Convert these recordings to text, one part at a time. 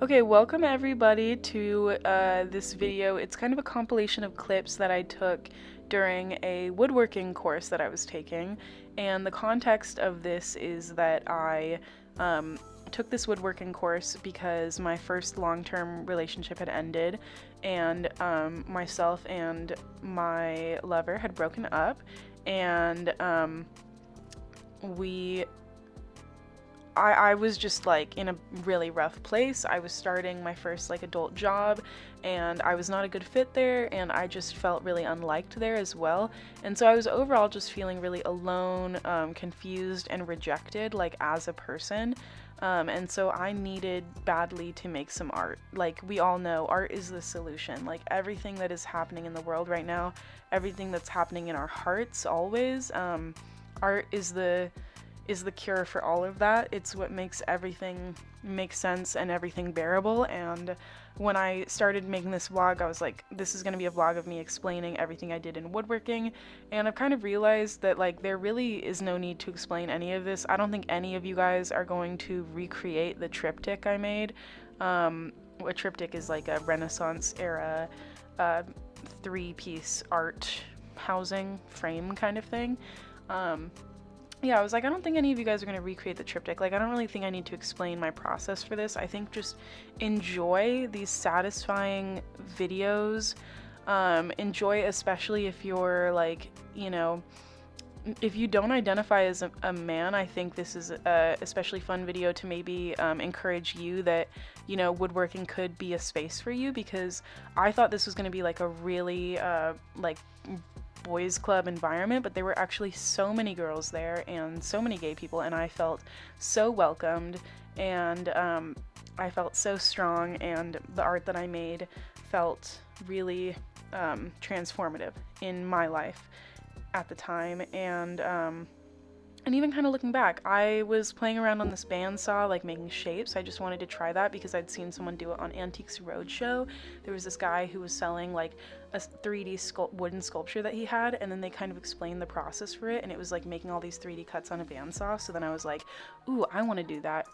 Okay, welcome everybody to this video. It's kind of a compilation of clips that I took during a woodworking course that I was taking. And the context of this is that I took this woodworking course because my first long-term relationship had ended, and myself and my lover had broken up, and we I was just like in a really rough place. I was starting my first like adult job, and I was not a good fit there, and I just felt really unliked there as well. And so I was overall just feeling really alone, confused, and rejected like as a person. And so I needed badly to make some art. Like we all know, art is the solution. Like everything that is happening in the world right now, everything that's happening in our hearts always, art is the cure for all of that. It's what makes everything make sense and everything bearable. And when I started making this vlog, I was like, this is going to be a vlog of me explaining everything I did in woodworking. And I've kind of realized that like there really is no need to explain any of this. I don't think any of you guys are going to recreate the triptych I made. A triptych is like a Renaissance era three-piece art housing frame kind of thing. Yeah, I was like, I don't think any of you guys are going to recreate the triptych. Like, I don't really think I need to explain my process for this. I think just enjoy these satisfying videos. Enjoy, especially if you're like, you know, if you don't identify as a man, I think this is a especially fun video to maybe encourage you that, you know, woodworking could be a space for you, because I thought this was going to be like a really like boys club environment, but there were actually so many girls there and so many gay people, and I felt so welcomed, and I felt so strong, and the art that I made felt really transformative in my life at the time. And even kind of looking back, I was playing around on this bandsaw, like making shapes. I just wanted to try that because I'd seen someone do it on Antiques Roadshow. There was this guy who was selling like a 3D wooden sculpture that he had, and then they kind of explained the process for it, and it was like making all these 3D cuts on a bandsaw. So then I was like, ooh, I want to do that.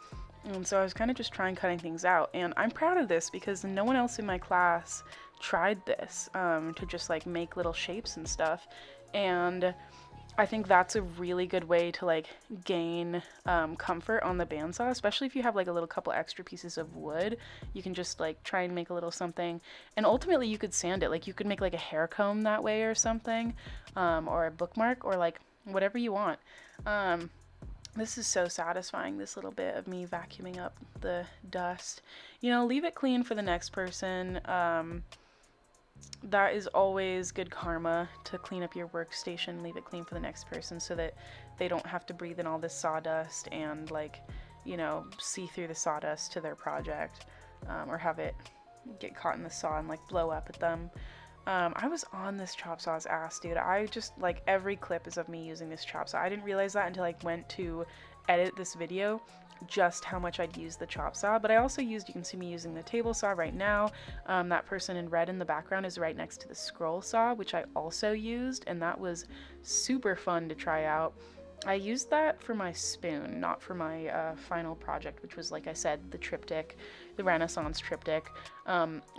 And so I was kind of just trying cutting things out, and I'm proud of this because no one else in my class tried this, to just like make little shapes and stuff. And I think that's a really good way to like gain comfort on the bandsaw, especially if you have like a little couple extra pieces of wood. You can just like try and make a little something, and ultimately you could sand it. Like you could make like a hair comb that way or something, or a bookmark, or like whatever you want. This is so satisfying, this little bit of me vacuuming up the dust. You know, leave it clean for the next person. That is always good karma, to clean up your workstation, leave it clean for the next person so that they don't have to breathe in all this sawdust and like, you know, see through the sawdust to their project, or have it get caught in the saw and like blow up at them. I was on this chop saw's ass, dude. I just like every clip is of me using this chop saw. I didn't realize that until I went to edit this video, just how much I'd use the chop saw. But I also used, you can see me using the table saw right now. That person in red in the background is right next to the scroll saw, which I also used, and that was super fun to try out. I used that for my spoon, not for my final project, which was, like I said, the triptych, the Renaissance triptych,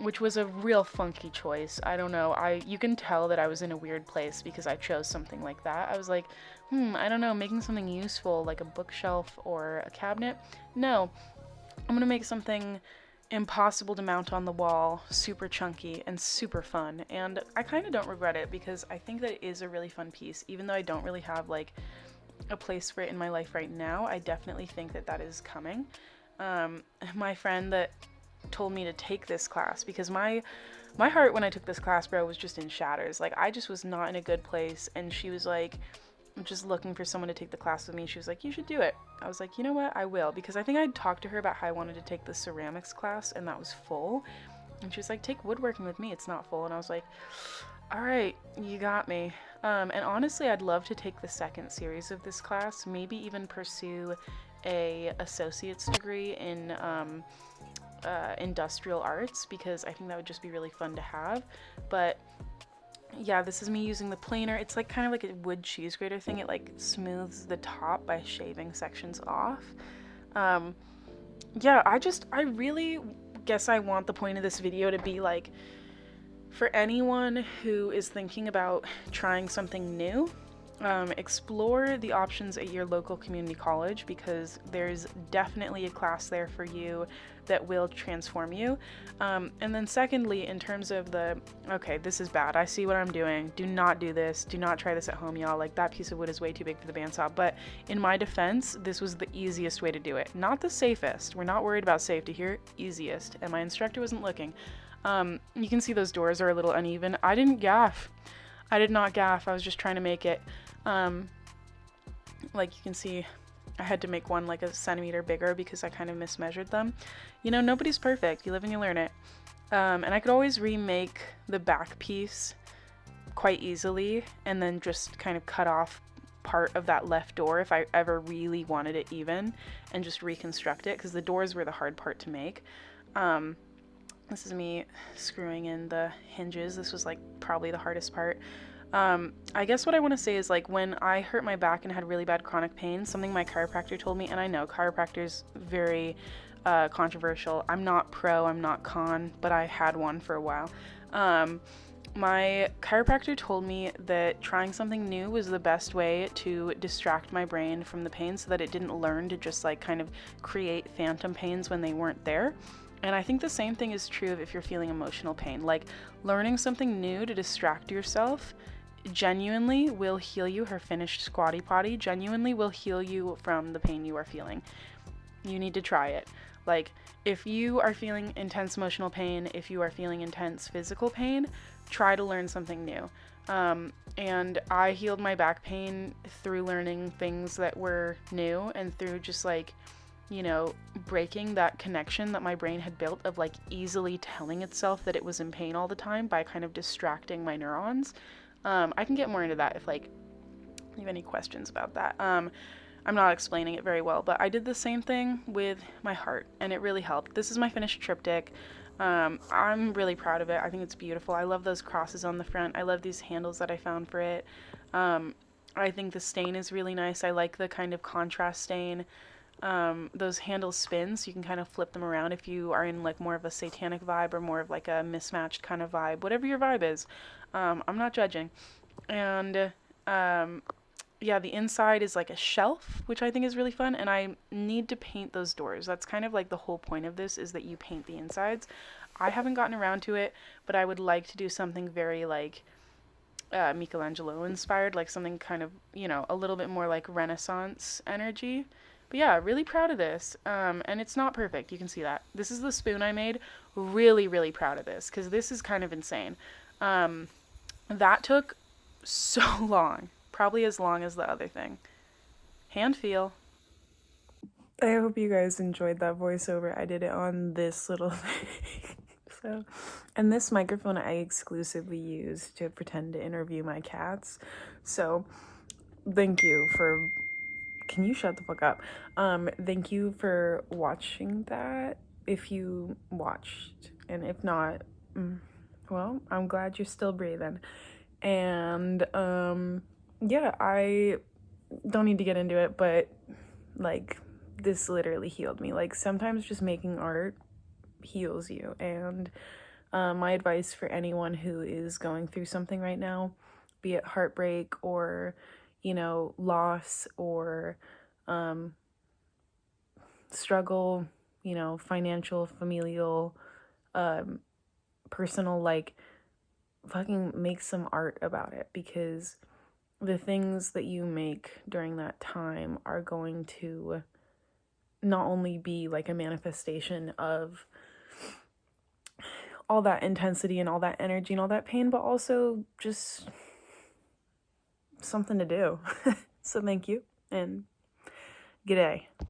which was a real funky choice. I don't know, you can tell that I was in a weird place because I chose something like that. I was like, I don't know, making something useful like a bookshelf or a cabinet? No, I'm gonna make something impossible to mount on the wall, super chunky and super fun. And I kind of don't regret it because I think that it is a really fun piece, even though I don't really have like a place for it in my life right now. I definitely think that that is coming. My friend that told me to take this class, because my heart when I took this class, bro, was just in shatters. Like I just was not in a good place, and she was like just looking for someone to take the class with me. She was like, you should do it. I was like, you know what, I will, because I think I'd talked to her about how I wanted to take the ceramics class, and that was full, and she was like, take woodworking with me, it's not full. And I was like, all right, you got me. And honestly, I'd love to take the second series of this class, maybe even pursue a associate's degree in industrial arts, because I think that would just be really fun to have. But yeah, this is me using the planer. It's like kind of like a wood cheese grater thing. It like smooths the top by shaving sections off. Yeah, I really guess I want the point of this video to be like, for anyone who is thinking about trying something new, explore the options at your local community college, because there's definitely a class there for you that will transform you. And then secondly, in terms of the, okay, this is bad, I see what I'm doing, do not do this, do not try this at home, y'all, like that piece of wood is way too big for the bandsaw. But in my defense, this was the easiest way to do it. Not the safest, we're not worried about safety here, easiest, and my instructor wasn't looking. You can see those doors are a little uneven. I didn't gaff. I did not gaff. I was just trying to make it, like you can see, I had to make one like a centimeter bigger because I kind of mismeasured them. You know, nobody's perfect. You live and you learn it. And I could always remake the back piece quite easily and then just kind of cut off part of that left door if I ever really wanted it even, and just reconstruct it, because the doors were the hard part to make. This is me screwing in the hinges. This was like probably the hardest part. I guess what I want to say is, like, when I hurt my back and had really bad chronic pain, something my chiropractor told me, and I know chiropractor's very controversial. I'm not pro, I'm not con, but I had one for a while. My chiropractor told me that trying something new was the best way to distract my brain from the pain so that it didn't learn to just like kind of create phantom pains when they weren't there. And I think the same thing is true if you're feeling emotional pain. Like, learning something new to distract yourself genuinely will heal you. Her finished squatty potty genuinely will heal you from the pain you are feeling. You need to try it. Like, if you are feeling intense emotional pain, if you are feeling intense physical pain, try to learn something new. And I healed my back pain through learning things that were new, and through just like, you know, breaking that connection that my brain had built of like easily telling itself that it was in pain all the time by kind of distracting my neurons. I can get more into that if like you have any questions about that. I'm not explaining it very well, but I did the same thing with my heart and it really helped. This is my finished triptych. I'm really proud of it. I think it's beautiful. I love those crosses on the front. I love these handles that I found for it. I think the stain is really nice. I like the kind of contrast stain. Those handles spin, so you can kind of flip them around if you are in like more of a satanic vibe or more of like a mismatched kind of vibe, whatever your vibe is. I'm not judging. And yeah, the inside is like a shelf, which I think is really fun, and I need to paint those doors. That's kind of like the whole point of this, is that you paint the insides. I haven't gotten around to it, but I would like to do something very like Michelangelo inspired, like something kind of, you know, a little bit more like Renaissance energy. But yeah, really proud of this. And it's not perfect. You can see that. This is the spoon I made. Really, really proud of this, because this is kind of insane. That took so long. Probably as long as the other thing. Hand feel. I hope you guys enjoyed that voiceover. I did it on this little thing. So, and this microphone I exclusively use to pretend to interview my cats. So, thank you for... Can you shut the fuck up? Thank you for watching that, if you watched, and if not, well, I'm glad you're still breathing. And yeah, I don't need to get into it, but like, this literally healed me. Like, sometimes just making art heals you. And my advice for anyone who is going through something right now, be it heartbreak or, you know, loss or struggle, you know, financial, familial, personal, like, fucking make some art about it, because the things that you make during that time are going to not only be like a manifestation of all that intensity and all that energy and all that pain, but also just something to do. So thank you, and g'day.